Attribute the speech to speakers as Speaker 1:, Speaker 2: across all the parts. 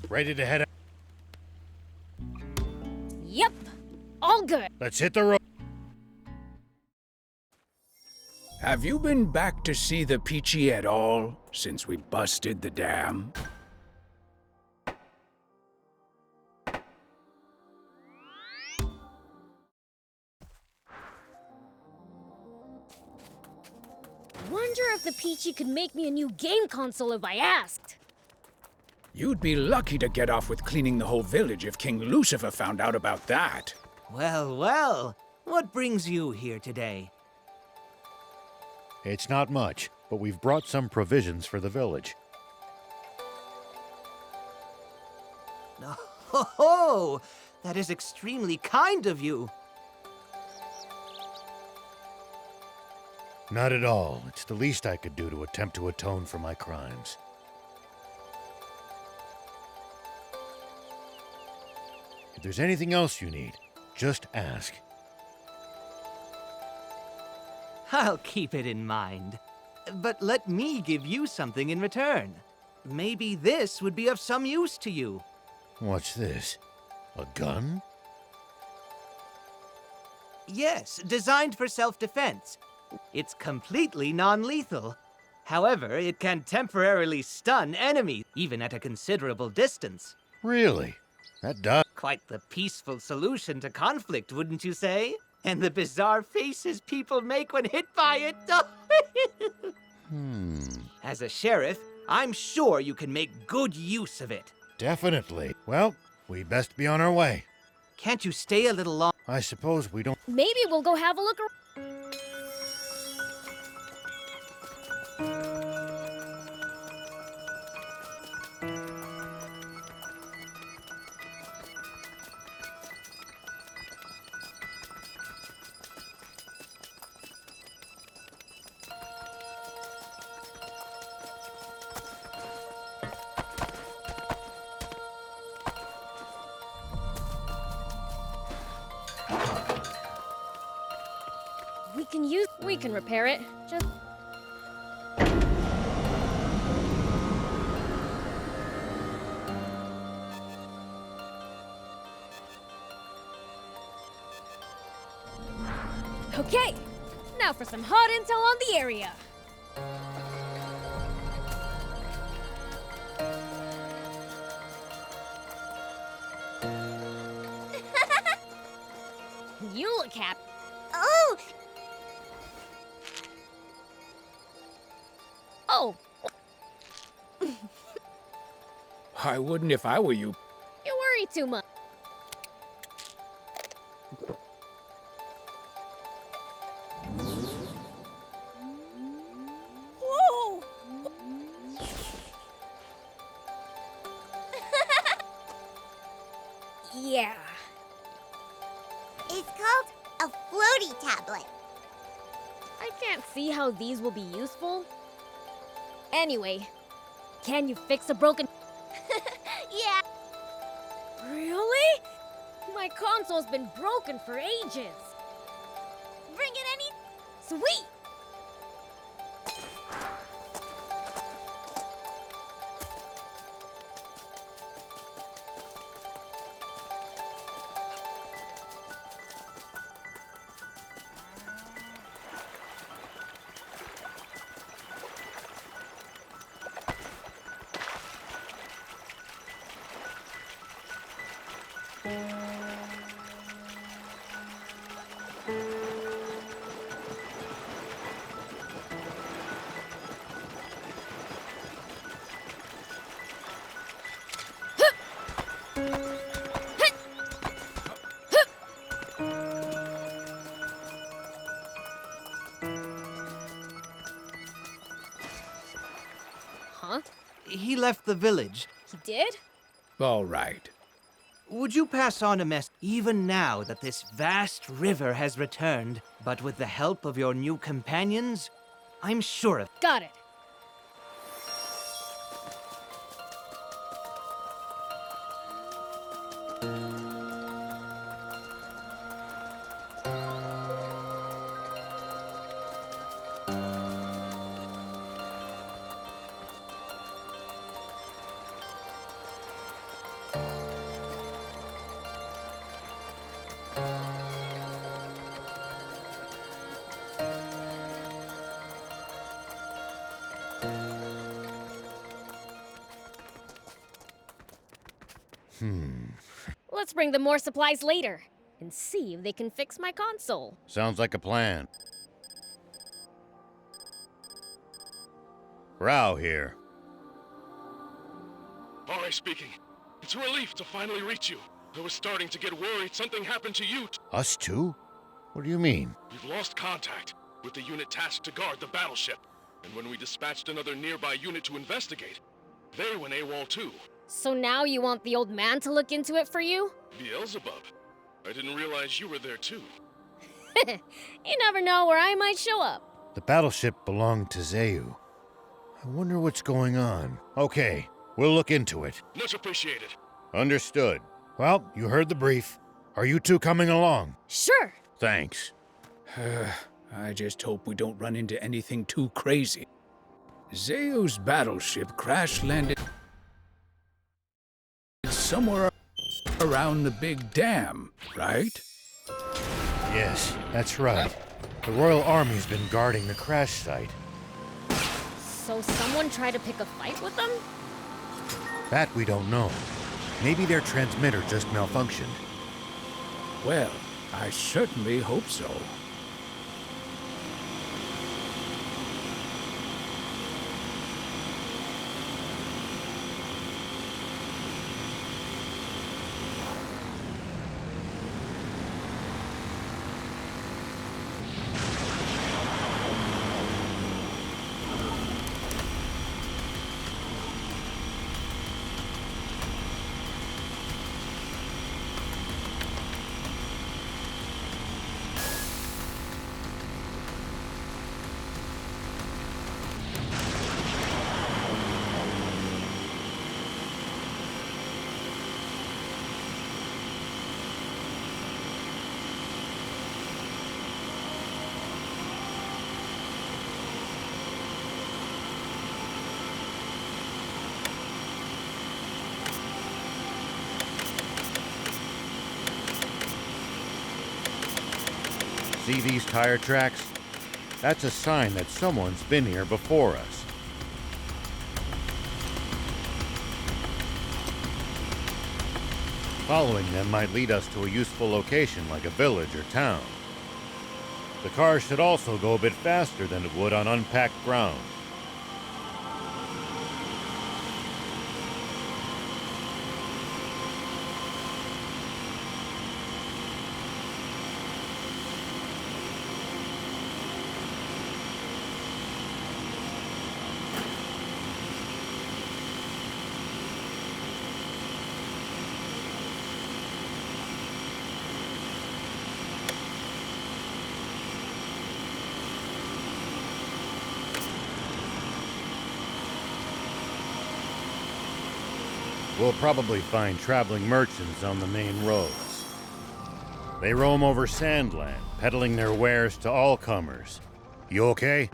Speaker 1: Ready to head out?
Speaker 2: Yep, all good.
Speaker 1: Let's hit the road.
Speaker 3: Have you been back to see the Peachy at all since we busted the dam?
Speaker 2: Wonder if the Peachy could make me a new game console if I asked.
Speaker 3: You'd be lucky to get off with cleaning the whole village if King Lucifer found out about that.
Speaker 4: Well, well, what brings you here today?
Speaker 1: It's not much, but we've brought some provisions for the village.
Speaker 4: Oh, that is extremely kind of you.
Speaker 1: Not at all. It's the least I could do to attempt to atone for my crimes. If there's anything else you need, just ask.
Speaker 4: I'll keep it in mind. But let me give you something in return. Maybe this would be of some use to you.
Speaker 1: What's this? A gun?
Speaker 4: Yes, designed for self-defense. It's completely non-lethal. However, it can temporarily stun enemies, even at a considerable distance.
Speaker 1: Really? That does.
Speaker 4: Quite the peaceful solution to conflict, wouldn't you say? And the bizarre faces people make when hit by it. As a sheriff, I'm sure you can make good use of it.
Speaker 1: Definitely. Well, we best be on our way.
Speaker 4: Can't you stay a little long?
Speaker 1: I suppose we don't.
Speaker 2: Maybe we'll go have a look around. We can repair it. Just... Okay, now for some hot intel on the area. You look happy.
Speaker 5: Oh!
Speaker 2: Oh,
Speaker 3: I wouldn't if I were you.
Speaker 2: you worry too much. Whoa! Yeah.
Speaker 5: It's called a floaty tablet.
Speaker 2: I can't see how these will be useful. Anyway, can you fix a broken...
Speaker 5: Yeah.
Speaker 2: Really? My console's been broken for ages.
Speaker 5: Bring it any...
Speaker 2: Sweet! Huh?
Speaker 4: He left the village.
Speaker 2: He did?
Speaker 3: All right.
Speaker 4: Would you pass on a message? Even now that this vast river has returned, but with the help of your new companions, I'm sure of...
Speaker 2: Got it. Let's bring them more supplies later and see if they can fix my console.
Speaker 1: Sounds like a plan. Rao here.
Speaker 6: Ari speaking. It's a relief to finally reach you. I was starting to get worried something happened to you.
Speaker 1: Us too? What do you mean?
Speaker 6: We've lost contact with the unit tasked to guard the battleship. And when we dispatched another nearby unit to investigate, they went AWOL too.
Speaker 2: So now you want the old man to look into it for you?
Speaker 6: Beelzebub. I didn't realize you were there too.
Speaker 2: You never know where I might show up.
Speaker 1: The battleship belonged to Zeu. I wonder what's going on. Okay, we'll look into it.
Speaker 6: Much appreciated.
Speaker 1: Understood. Well, you heard the brief. Are you two coming along?
Speaker 2: Sure.
Speaker 1: Thanks.
Speaker 3: I just hope we don't run into anything too crazy. Zeu's battleship crash-landed somewhere around the big dam, right?
Speaker 1: Yes, that's right. The Royal Army's been guarding the crash site.
Speaker 2: So someone tried to pick a fight with them?
Speaker 1: That we don't know. Maybe their transmitter just malfunctioned.
Speaker 3: Well, I certainly hope so.
Speaker 1: See these tire tracks? That's a sign that someone's been here before us. Following them might lead us to a useful location like a village or town. The car should also go a bit faster than it would on unpacked ground. We'll probably find traveling merchants on the main roads. They roam over Sandland, peddling their wares to all comers. You okay?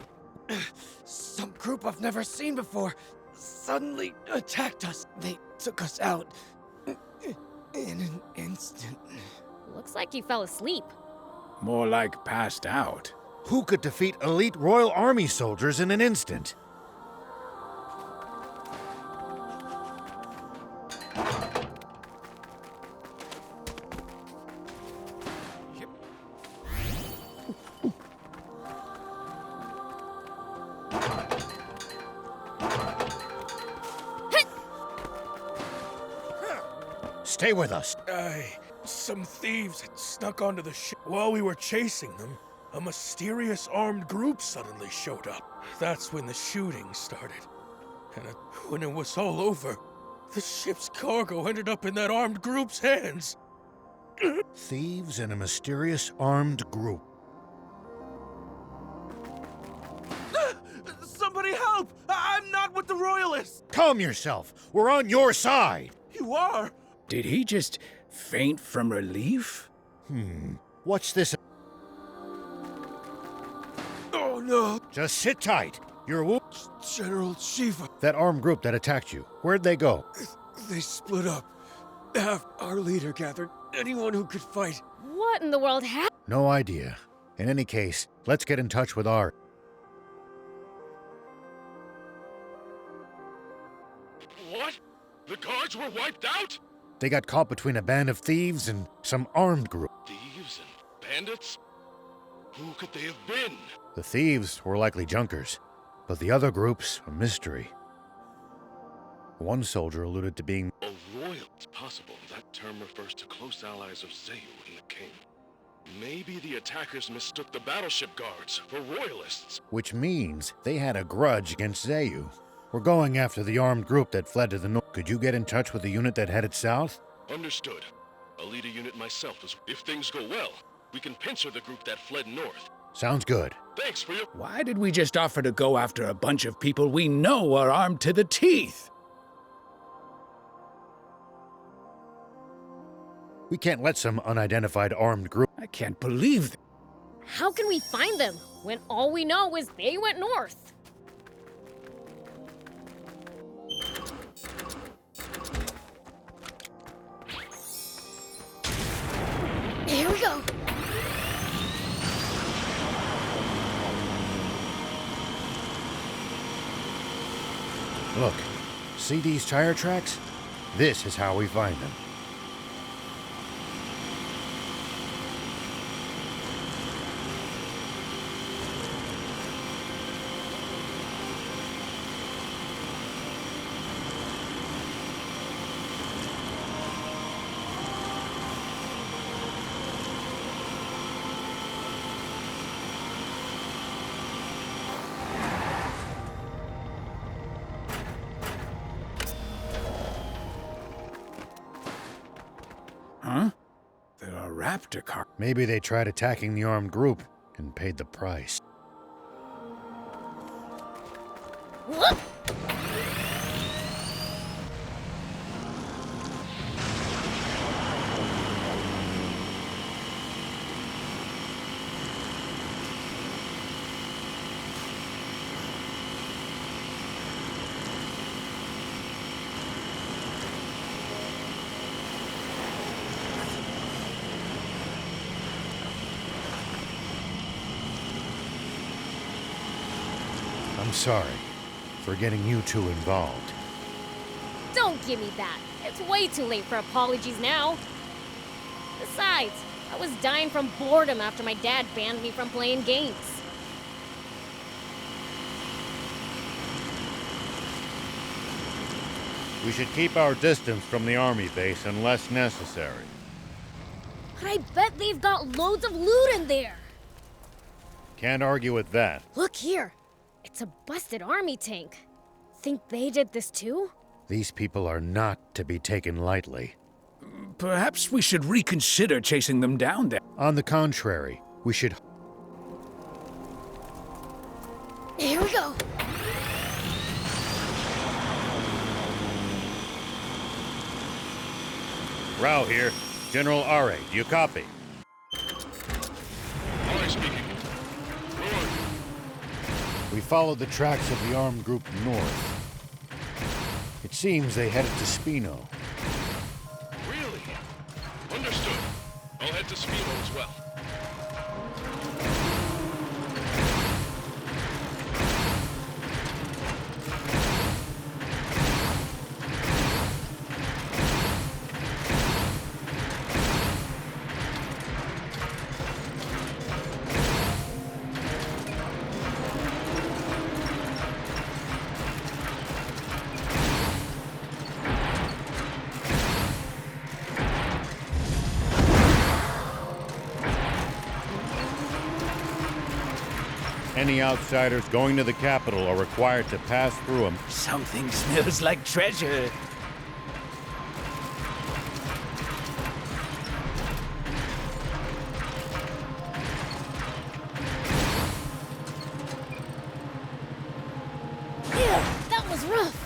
Speaker 7: Some group I've never seen before suddenly attacked us. They took us out in an instant.
Speaker 2: Looks like you fell asleep.
Speaker 3: More like passed out.
Speaker 1: Who could defeat elite Royal Army soldiers in an instant? Stay with us.
Speaker 8: Some thieves had snuck onto the ship. While we were chasing them, a mysterious armed group suddenly showed up. That's when the shooting started. And when it was all over, the ship's cargo ended up in that armed group's hands.
Speaker 1: Thieves and a mysterious armed group.
Speaker 7: Somebody help! I'm not with the Royalists!
Speaker 1: Calm yourself. We're on your side.
Speaker 7: You are?
Speaker 3: Did he just faint from relief?
Speaker 1: What's this?
Speaker 7: Oh no!
Speaker 1: Just sit tight. You're
Speaker 7: General Shiva,
Speaker 1: that armed group that attacked you. Where'd they go?
Speaker 7: they split up. Half our leader gathered anyone who could fight.
Speaker 2: What in the world happened?
Speaker 1: No idea. In any case, let's get in touch with our...
Speaker 6: What? The guards were wiped out?
Speaker 1: They got caught between a band of thieves and some armed group.
Speaker 6: Thieves and bandits? Who could they have been?
Speaker 1: The thieves were likely junkers, but the other group's a mystery. One soldier alluded to being...
Speaker 6: A royal. It's possible that term refers to close allies of Zayu and the king. Maybe the attackers mistook the battleship guards for royalists.
Speaker 1: Which means they had a grudge against Zayu. We're going after the armed group that fled to the north. Could you get in touch with the unit that headed south?
Speaker 6: Understood. I'll lead a unit myself as if things go well. We can pincer the group that fled north.
Speaker 1: Sounds good.
Speaker 6: Thanks for your...
Speaker 3: Why did we just offer to go after a bunch of people we know are armed to the teeth?
Speaker 1: We can't let some unidentified armed group...
Speaker 3: I can't believe that.
Speaker 2: How can we find them when all we know is they went north? Here we go.
Speaker 1: Look, see these tire tracks? This is how we find them.
Speaker 3: Huh? There are raptor cars.
Speaker 1: Maybe they tried attacking the armed group and paid the price.
Speaker 2: Whoop!
Speaker 1: I'm sorry for getting you two involved.
Speaker 2: Don't give me that. It's way too late for apologies now. Besides, I was dying from boredom after my dad banned me from playing games.
Speaker 1: We should keep our distance from the army base unless necessary.
Speaker 2: But I bet they've got loads of loot in there.
Speaker 1: Can't argue with that.
Speaker 2: Look here. It's a busted army tank. Think they did this too?
Speaker 1: These people are not to be taken lightly.
Speaker 3: Perhaps we should reconsider chasing them down there.
Speaker 1: On the contrary, we should...
Speaker 2: Here we go.
Speaker 1: Rao here. General Are, do you copy?
Speaker 6: Are speaking. Lord,
Speaker 1: We followed the tracks of the armed group north. It seems they headed to Spino.
Speaker 6: really? Understood. I'll head to Spino as well.
Speaker 1: Any outsiders going to the capital are required to pass through them.
Speaker 3: Something smells like treasure.
Speaker 2: Yeah, that was rough.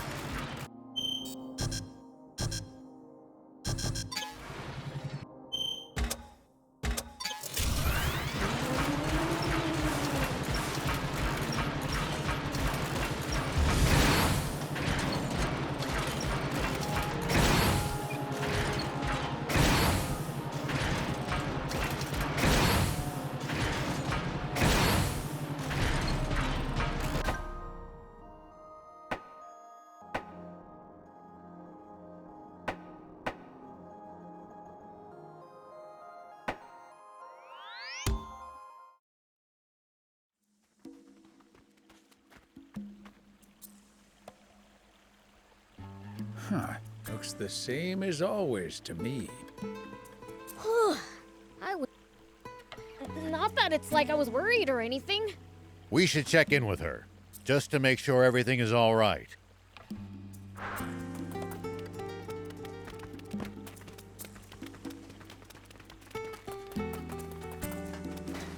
Speaker 3: Looks the same as always to me.
Speaker 2: I was. Not that it's like I was worried or anything.
Speaker 1: We should check in with her, just to make sure everything is all right.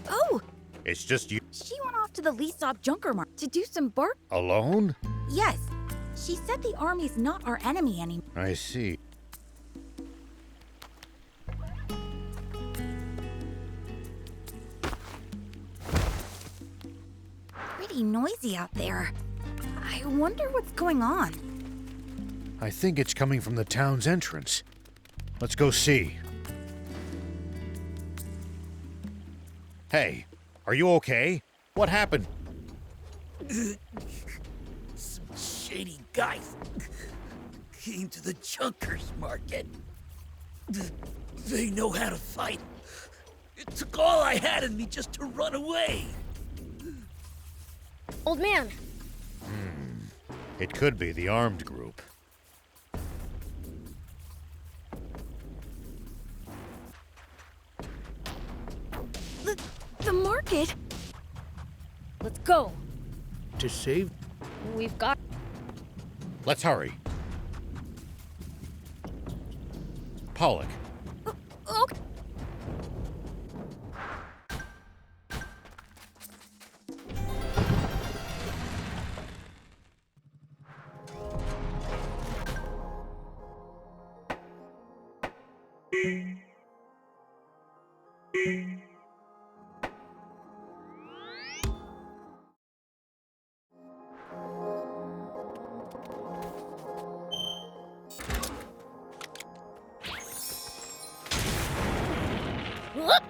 Speaker 9: Oh!
Speaker 1: It's just you
Speaker 9: She went off to the Lysop Junker Mart to do some bark.
Speaker 1: alone?
Speaker 9: Yes. She said the army's not our enemy anymore.
Speaker 1: I see.
Speaker 9: Pretty noisy out there. I wonder what's going on.
Speaker 1: I think it's coming from the town's entrance. Let's go see. Hey, are you okay? What happened?
Speaker 10: Some shady guys came to the Junkers Market. They know how to fight. It took all I had in me just to run away.
Speaker 2: Old man,
Speaker 1: It could be the armed group.
Speaker 9: The market?
Speaker 2: let's go.
Speaker 3: To save.
Speaker 2: We've got.
Speaker 1: Let's hurry. Pollock,
Speaker 9: Okay.
Speaker 2: Whoop!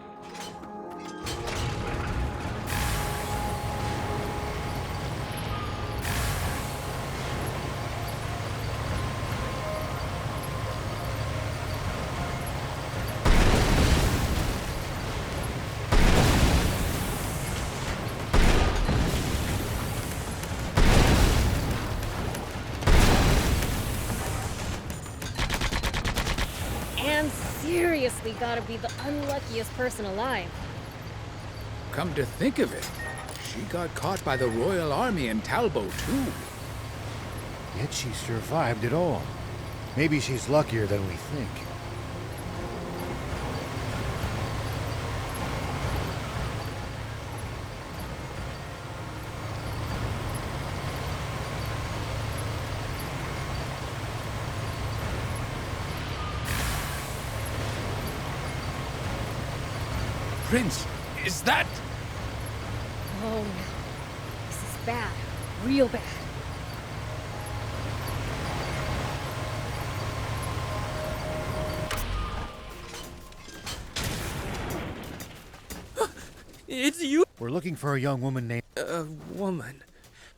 Speaker 2: And seriously gotta be the unluckiest person alive.
Speaker 3: Come to think of it, she got caught by the Royal Army in Talbot, too.
Speaker 1: yet she survived it all. Maybe she's luckier than we think.
Speaker 3: Prince, is that...
Speaker 2: Oh no. This is bad. Real bad.
Speaker 7: It's you,
Speaker 1: We're looking for a young woman named...
Speaker 7: woman.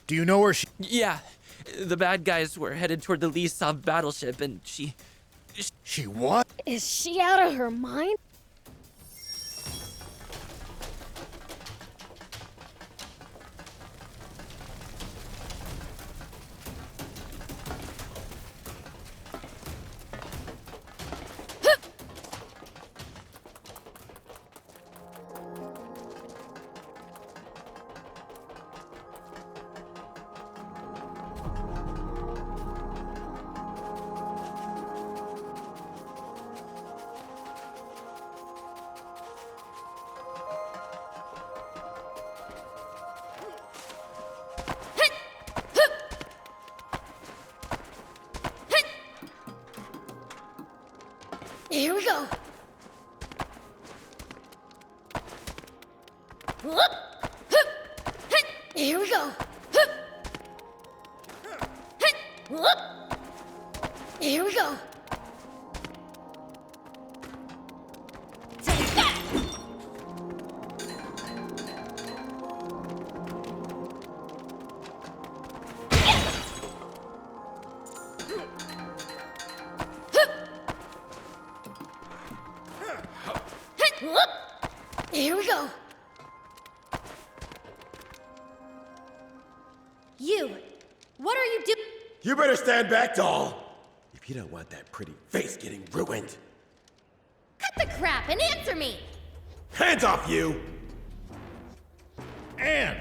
Speaker 1: Do you know where she...
Speaker 7: Yeah, the bad guys were headed toward the Lysop battleship, and she...
Speaker 1: She what?
Speaker 2: Is she out of her mind? Here we go. Whoop! Hup! Hit! Here we go. Hup! Hit! Whoop! Here we go. Take that! Whoop! Here we go.
Speaker 5: You, what are you doing?
Speaker 11: You better stand back, doll. If You don't want that pretty face getting ruined.
Speaker 2: Cut the crap and answer me!
Speaker 11: Hands off you!
Speaker 1: Anne!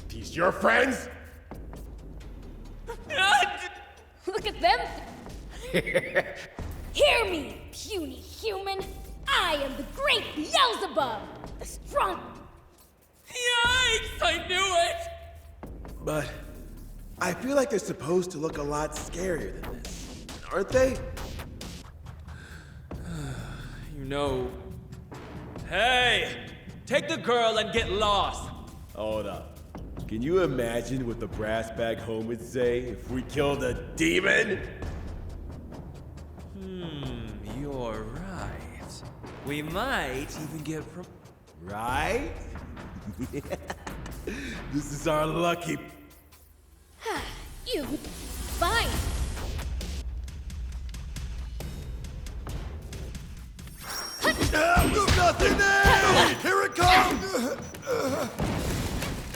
Speaker 11: These your friends?
Speaker 2: Look at them! Hear me, puny human! I am the great Beelzebub! The strong...
Speaker 10: Yikes! I knew it!
Speaker 11: But I feel like they're supposed to look a lot scarier than this, aren't they?
Speaker 10: You know... Hey! Take the girl and get lost!
Speaker 11: Hold up. Can you imagine what the brass bag home would say if we killed a demon?
Speaker 10: You're right. We might even get
Speaker 11: Right? This is our lucky...
Speaker 2: You... Fine!
Speaker 12: Nothing there! Here it comes!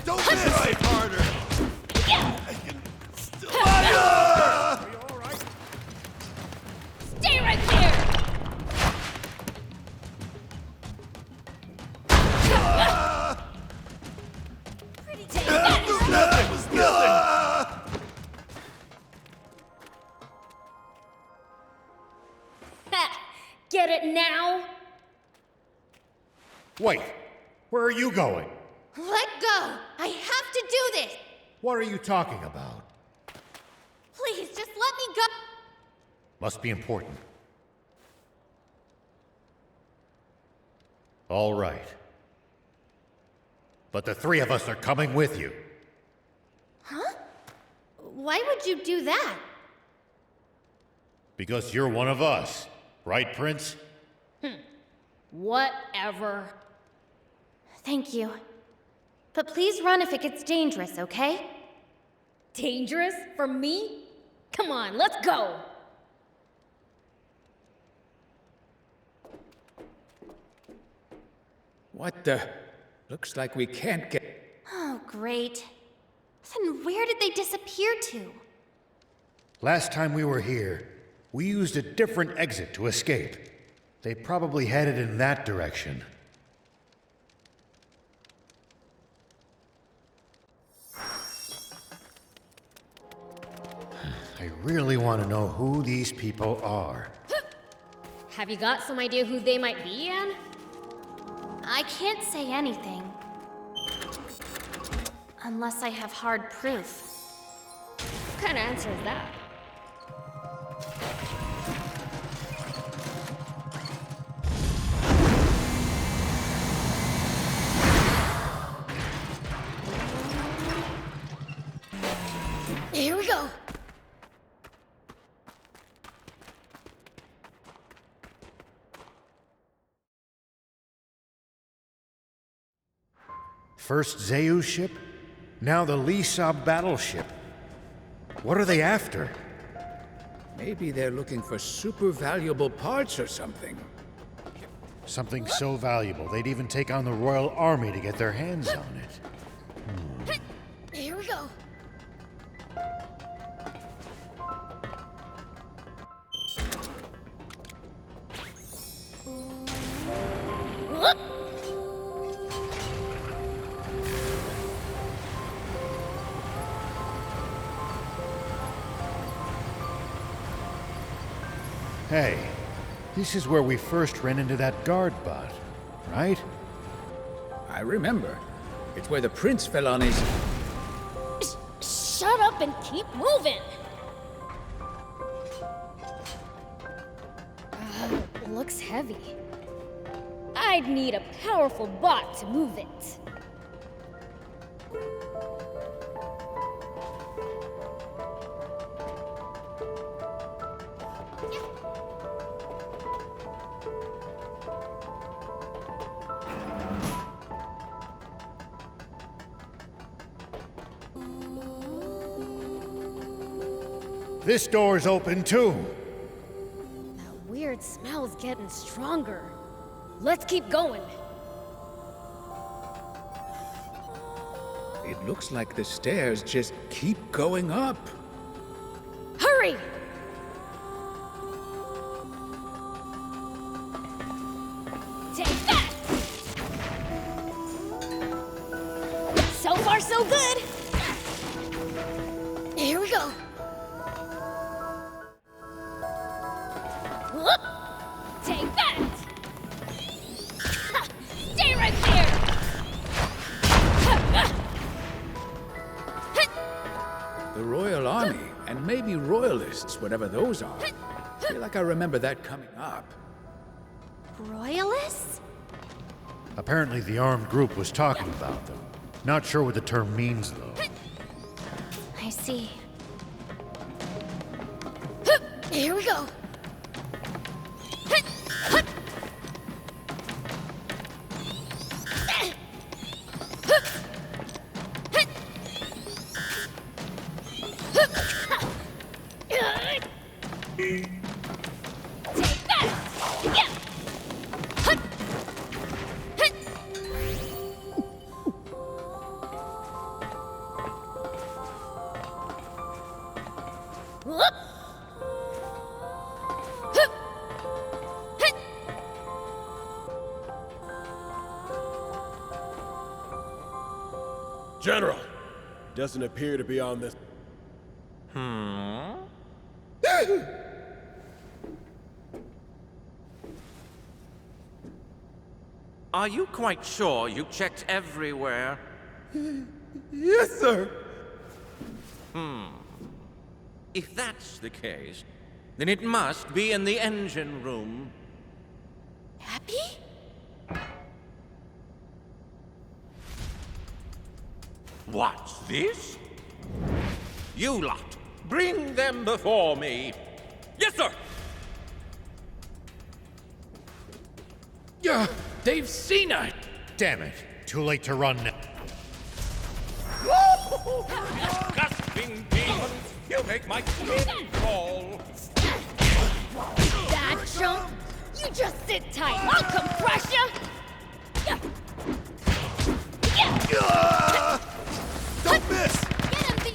Speaker 12: Don't miss! Try harder!
Speaker 2: Stay right there! Pretty take that!
Speaker 12: Nothing was nothing!
Speaker 2: Get it now?
Speaker 1: Wait, where are you going?
Speaker 5: Let go! I have to do this!
Speaker 1: What are you talking about?
Speaker 5: Please, just let me go!
Speaker 1: Must be important. All right. But the three of us are coming with you.
Speaker 5: Huh? Why would you do that?
Speaker 1: Because you're one of us. Right, Prince?
Speaker 2: Whatever.
Speaker 5: Thank you. But please run if it gets dangerous, okay?
Speaker 2: Dangerous? For me? Come on, let's go!
Speaker 3: What the? Looks like we can't get...
Speaker 5: Oh, great. Then where did they disappear to?
Speaker 1: Last time we were here, we used a different exit to escape. They probably headed in that direction. I really want to know who these people are.
Speaker 2: Have you got some idea who they might be, Anne?
Speaker 5: I can't say anything. Unless I have hard proof.
Speaker 2: What kind of answer is that? Here we go!
Speaker 1: First Zeus ship, now the Lisab battleship. What are they after?
Speaker 3: Maybe they're looking for super valuable parts or something.
Speaker 1: Something so valuable, they'd even take on the Royal Army to get their hands on it.
Speaker 2: Here we go!
Speaker 1: Hey, this is where we first ran into that guard bot, right?
Speaker 3: I remember. It's where the prince fell on his...
Speaker 2: Shut up and keep moving! Looks heavy. I'd need a powerful bot to move it.
Speaker 1: This door's open too.
Speaker 2: That weird smell's getting stronger. Let's keep going.
Speaker 3: It looks like the stairs just keep going up.
Speaker 2: Hurry! Hurry! Take that! So far, so good! Here we go! Whoop. Take that! Ha, stay right there!
Speaker 3: The Royal Army, and maybe Royalists, whatever those are. I feel like I remember that coming up.
Speaker 5: Royalists?
Speaker 1: Apparently the armed group was talking about them. Not sure what the term means, though.
Speaker 5: I see.
Speaker 2: Here we go! Take that! Yeah! Whoop!
Speaker 11: General! Doesn't appear to be on this.
Speaker 13: Are you quite sure you checked everywhere?
Speaker 11: Yes, sir!
Speaker 13: If that's the case, then it must be in the engine room.
Speaker 5: Happy?
Speaker 13: What's this? You lot, bring them before me. Yes, sir!
Speaker 3: Yeah, they've seen it!
Speaker 1: Damn it. Too late to run now.
Speaker 13: Disgusting demons! You make my skin crawl!
Speaker 2: That jump! You just sit tight. I'll come crush ya!
Speaker 12: Don't miss!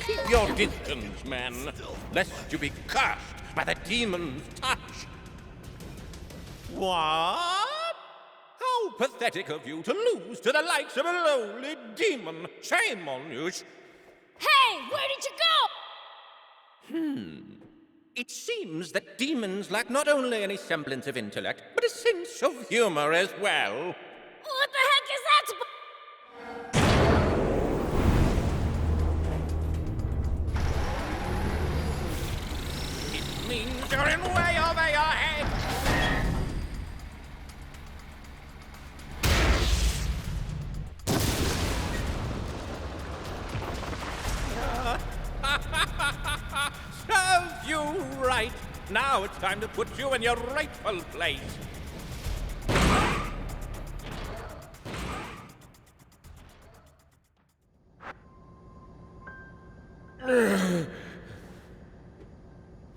Speaker 13: Keep your distance, man, lest you be cursed by the demon's touch. What? How pathetic of you to lose to the likes of a lowly demon. Shame on you.
Speaker 2: Hey, where did you go?
Speaker 13: It seems that demons lack not only any semblance of intellect, but a sense of humor as well.
Speaker 2: What the heck is that?
Speaker 13: It means you're in way over your head. Serves you right. Now it's time to put you in your rightful place.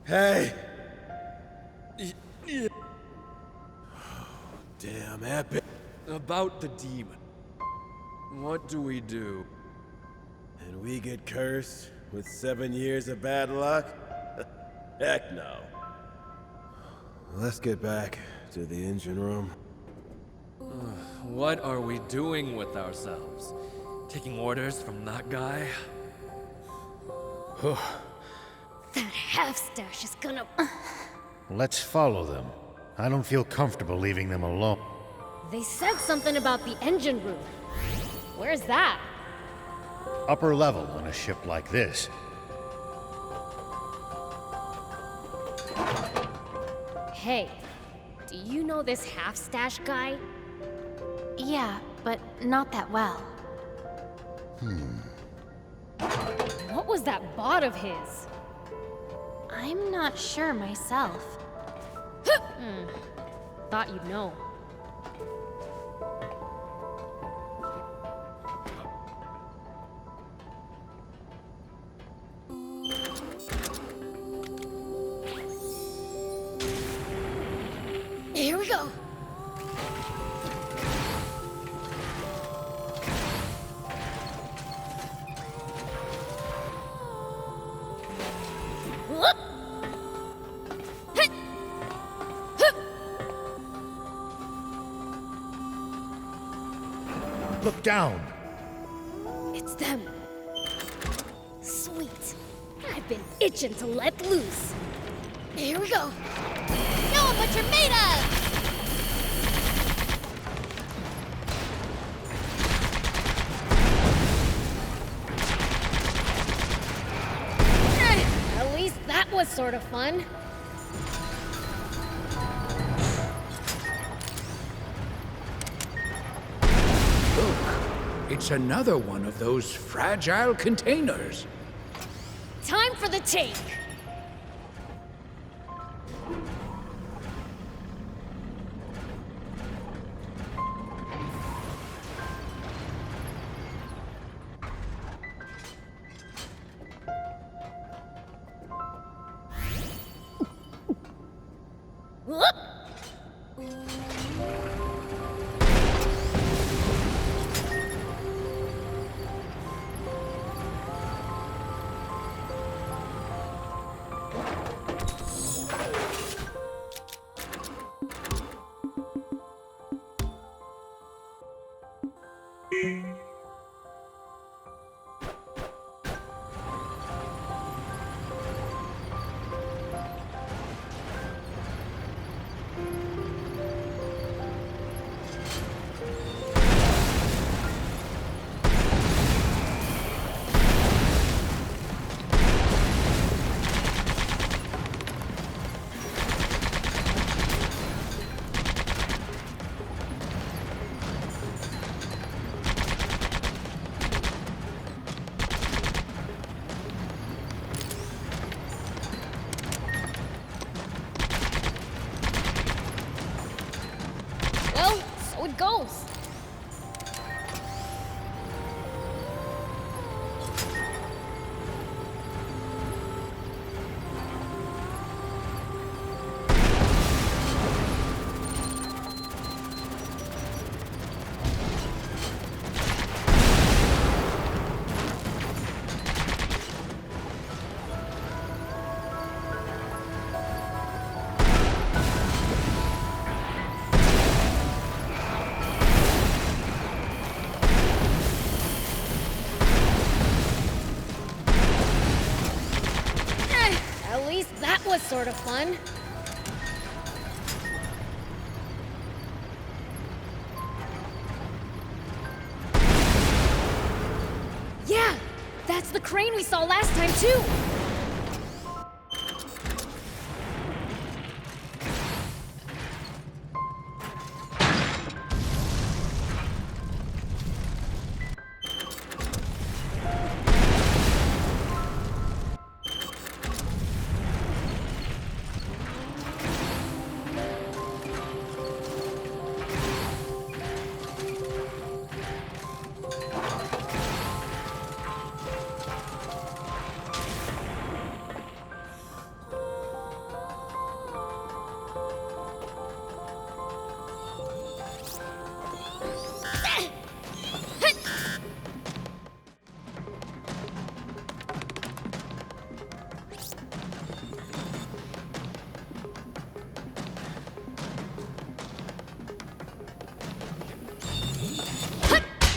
Speaker 11: Hey! Damn epic.
Speaker 7: About the demon. What do we do?
Speaker 11: And we get cursed with 7 years of bad luck? Heck no. Let's get back to the engine room.
Speaker 7: What are we doing with ourselves? Taking orders from that guy?
Speaker 2: That half-stash is gonna...
Speaker 1: Let's follow them. I don't feel comfortable leaving them alone.
Speaker 2: They said something about the engine room. Where's that?
Speaker 1: Upper level on a ship like this.
Speaker 2: Hey, do you know this half-stash guy?
Speaker 5: Yeah, but not that well.
Speaker 2: What was that bot of his?
Speaker 5: I'm not sure myself.
Speaker 2: Thought you'd know. Here we go. Whoop!
Speaker 1: Look down.
Speaker 2: It's them. Sweet. I've been itching to let loose. Here we go.
Speaker 5: Show 'em what you're made of!
Speaker 2: At least that was sort of fun.
Speaker 3: Look, it's another one of those fragile containers.
Speaker 2: Time for the take. Whoop! Well, so it goes. At least that was sort of fun. Yeah, that's the crane we saw last time too.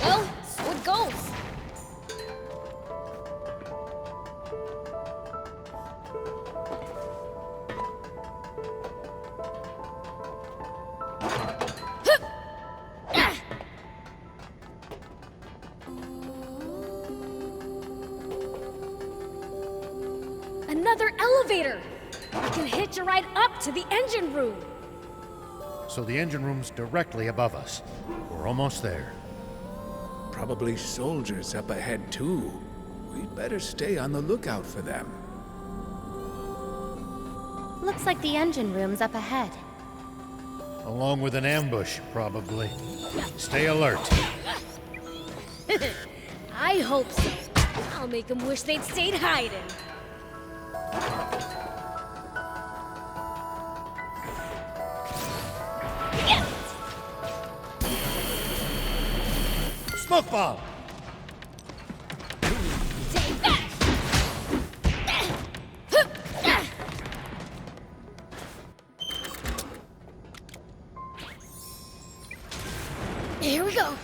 Speaker 2: Well, so it goes. Another elevator! We can hitch a ride up to the engine room.
Speaker 1: So the engine room's directly above us. We're almost there.
Speaker 3: Probably soldiers up ahead too. We'd better stay on the lookout for them.
Speaker 5: Looks like the engine room's up ahead.
Speaker 1: Along with an ambush, probably. Stay alert.
Speaker 2: I hope so. I'll make them wish they'd stayed hiding.
Speaker 1: Smoke bomb!
Speaker 2: Take that! Here we go.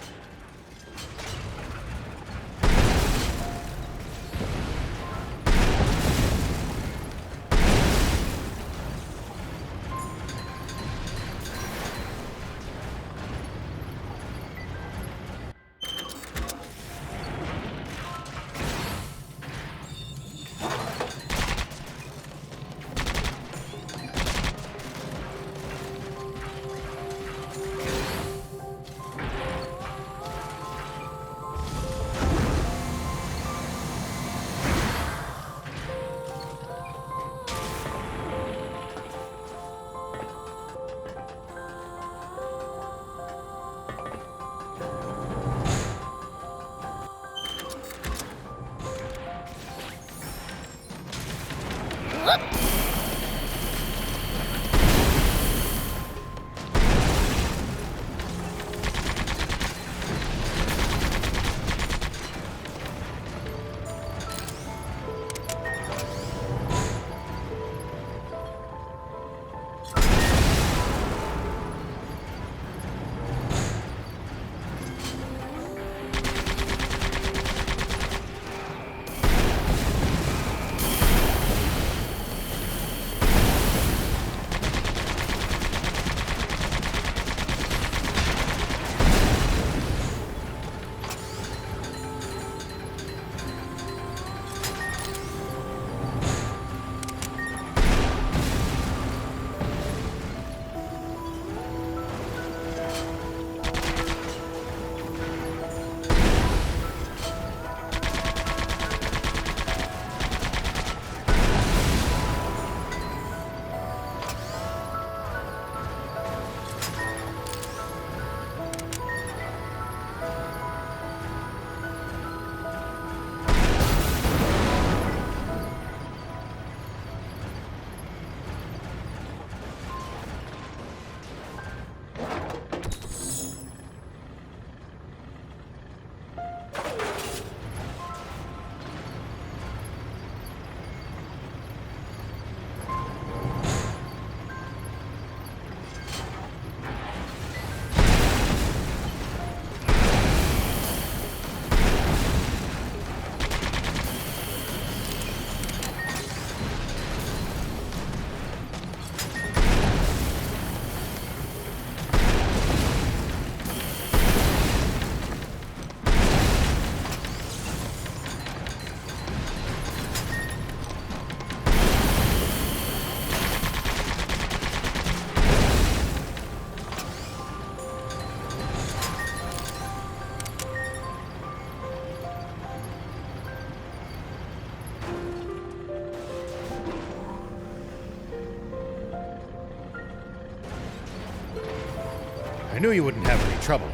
Speaker 1: I knew you wouldn't have any trouble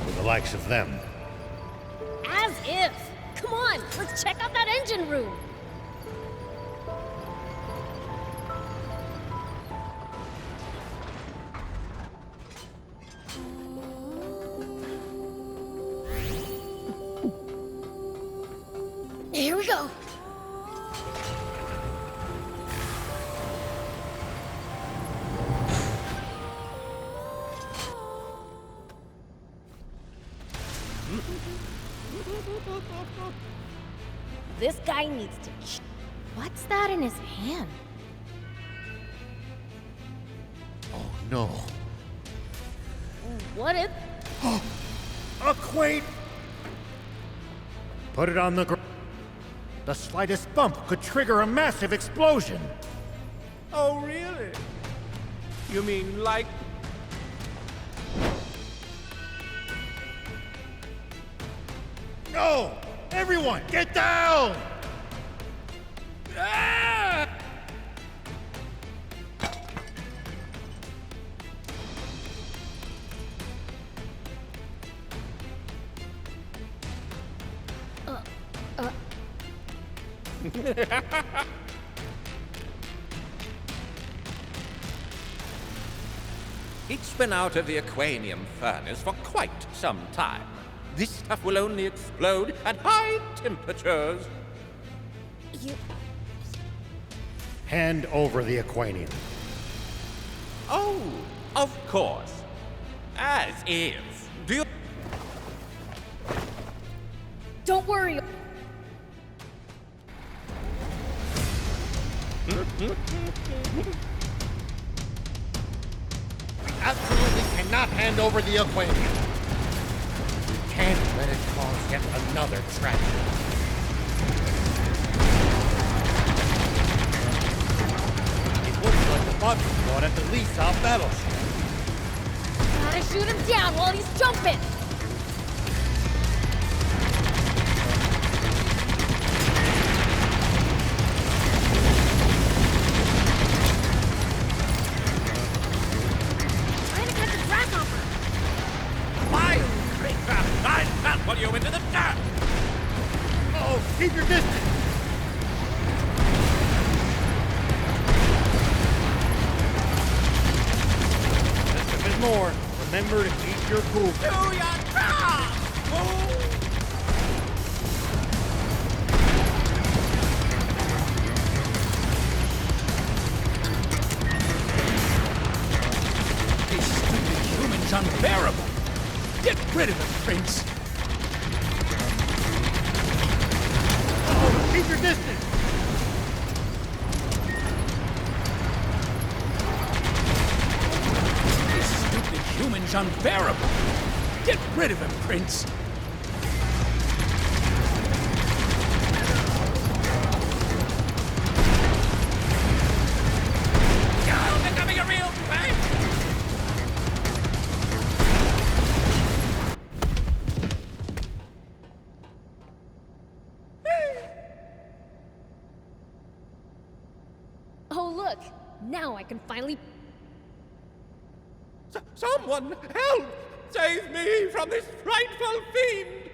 Speaker 1: with the likes of them.
Speaker 2: As if! Come on, let's check out that engine room! Here we go! This guy needs to
Speaker 5: What's that in his hand?
Speaker 1: Oh no.
Speaker 2: What if...
Speaker 1: A quaint! Put it on the ground. The slightest bump could trigger a massive explosion.
Speaker 13: Oh, really? You mean like...
Speaker 1: No! Everyone, get down!
Speaker 13: Ah! It's been out of the Aquanium furnace for quite some time. This stuff will only explode at high temperatures.
Speaker 1: Hand over the Aquanium.
Speaker 13: Oh, of course. As is. Do you...
Speaker 2: Don't worry.
Speaker 1: We absolutely cannot hand over the Aquanium. We can't let it cause yet another tragedy. It looks like the bug brought at the Lisa battleship.
Speaker 2: Gotta shoot him down while he's jumping! Trying to catch a grasshopper!
Speaker 13: Fire, creature! I trample you into the dirt!
Speaker 1: Oh, keep your distance! Just a bit more. Remember to keep your cool.
Speaker 13: Do your job!
Speaker 3: These stupid humans unbearable. Get rid of him, Prince.
Speaker 1: Oh, keep your distance!
Speaker 3: These stupid humans unbearable. Get rid of him, Prince.
Speaker 13: You're becoming a real thing!
Speaker 2: Oh, look! Now I can finally...
Speaker 13: Someone help! Save me from this frightful fiend!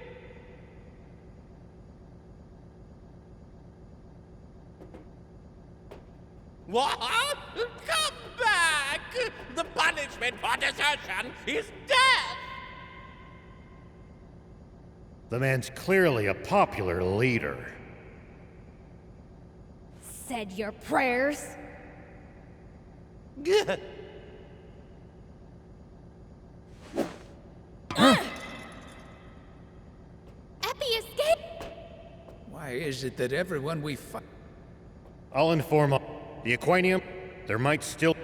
Speaker 13: What? Come back! The punishment for desertion is death!
Speaker 1: The man's clearly a popular leader.
Speaker 2: Said your prayers?
Speaker 5: Epi escaped!
Speaker 3: Why is it that everyone we fight...
Speaker 1: I'll inform the Aquanium. There might still...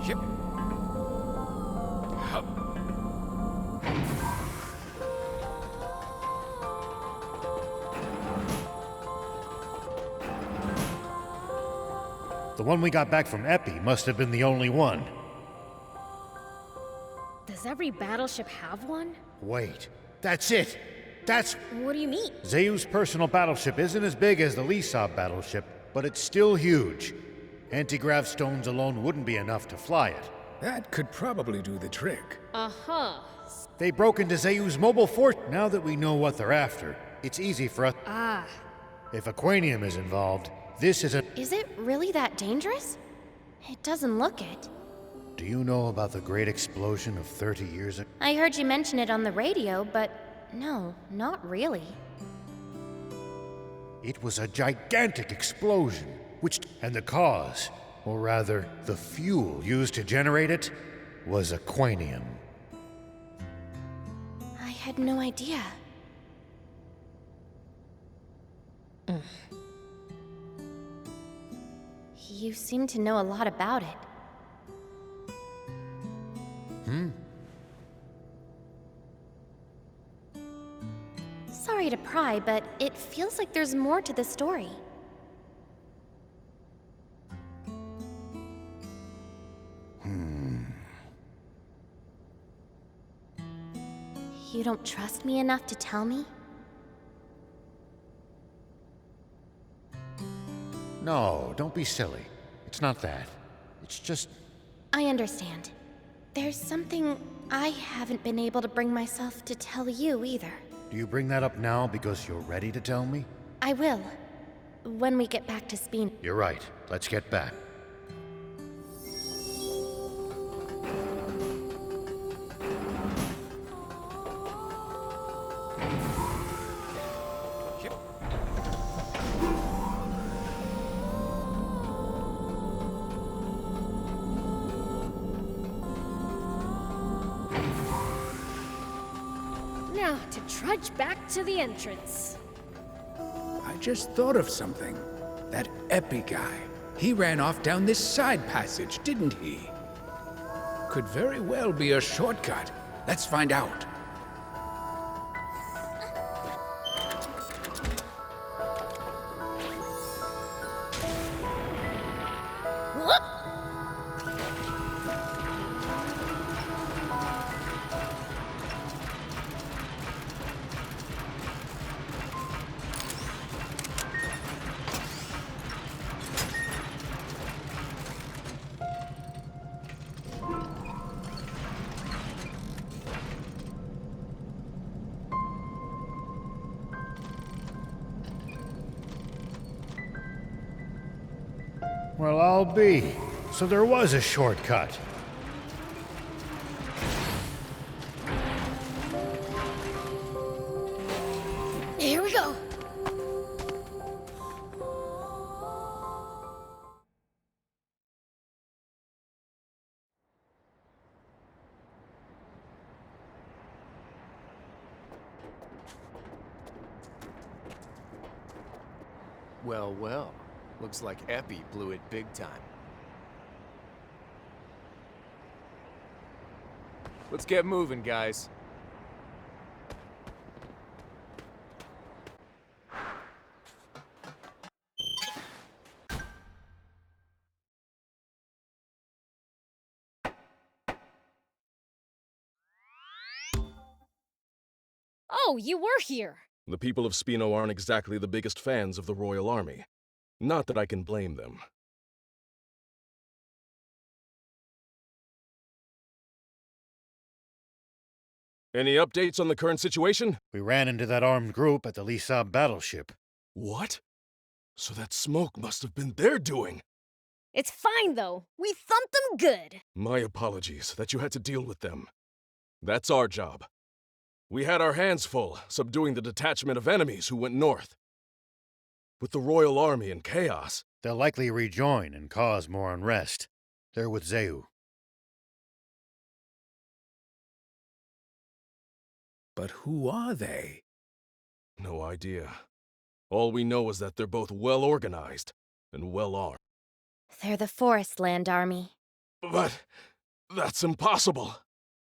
Speaker 3: Yep. Hup.
Speaker 1: The one we got back from Epi must have been the only one.
Speaker 2: Does every battleship have one?
Speaker 1: Wait, that's it! That's...
Speaker 2: What do you mean?
Speaker 1: Zayu's personal battleship isn't as big as the Lisab battleship, but it's still huge. Anti-grav stones alone wouldn't be enough to fly it.
Speaker 3: That could probably do the trick.
Speaker 2: Uh-huh.
Speaker 1: They broke into Zayu's mobile fort. Now that we know what they're after, it's easy for us...
Speaker 2: Ah.
Speaker 1: If Aquanium is involved, this is a...
Speaker 5: Is it really that dangerous? It doesn't look it.
Speaker 1: Do you know about the great explosion of 30 years ago?
Speaker 5: I heard you mention it on the radio, but no, not really.
Speaker 1: It was a gigantic explosion, and the cause, or rather, the fuel used to generate it, was Aquanium.
Speaker 5: I had no idea. You seem to know a lot about it. Sorry to pry, but it feels like there's more to the story. You don't trust me enough to tell me?
Speaker 1: No, don't be silly. It's not that. It's just...
Speaker 5: I understand. There's something I haven't been able to bring myself to tell you either.
Speaker 1: Do you bring that up now because you're ready to tell me?
Speaker 5: I will. When we get back to Speen.
Speaker 1: You're right. Let's get back.
Speaker 2: Now, to trudge back to the entrance.
Speaker 3: I just thought of something. That Epi guy. He ran off down this side passage, didn't he? Could very well be a shortcut. Let's find out.
Speaker 1: Well, I'll be. So there was a shortcut.
Speaker 2: Here we go.
Speaker 14: Well, well. Looks like Epi blew it big time. Let's get moving, guys.
Speaker 2: Oh, you were here.
Speaker 6: The people of Spino aren't exactly the biggest fans of the Royal Army. Not that I can blame them. Any updates on the current situation?
Speaker 1: We ran into that armed group at the Lisab battleship.
Speaker 6: What? So that smoke must have been their doing.
Speaker 2: It's fine, though. We thumped them good.
Speaker 6: My apologies that you had to deal with them. That's our job. We had our hands full subduing the detachment of enemies who went north. With the Royal Army in chaos,
Speaker 1: they'll likely rejoin and cause more unrest. They're with Zayu.
Speaker 3: But who are they?
Speaker 6: No idea. All we know is that they're both well organized and well armed.
Speaker 5: They're the Forest Land Army.
Speaker 6: But that's impossible.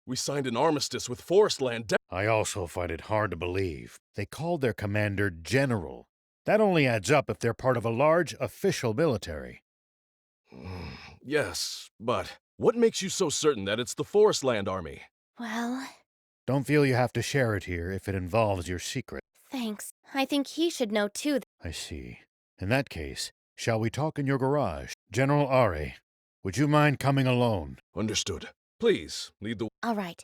Speaker 6: We signed an armistice with Forestland.
Speaker 1: I also find it hard to believe. They called their commander General. That only adds up if they're part of a large official military.
Speaker 6: Yes, but what makes you so certain that it's the Forestland army?
Speaker 5: Well,
Speaker 1: Don't feel you have to share it here if it involves your secret.
Speaker 5: thanks. I think he should know too.
Speaker 1: I see. In that case, shall we talk in your garage? General Are, would you mind coming alone?
Speaker 6: Understood. Please, lead the...
Speaker 5: All right.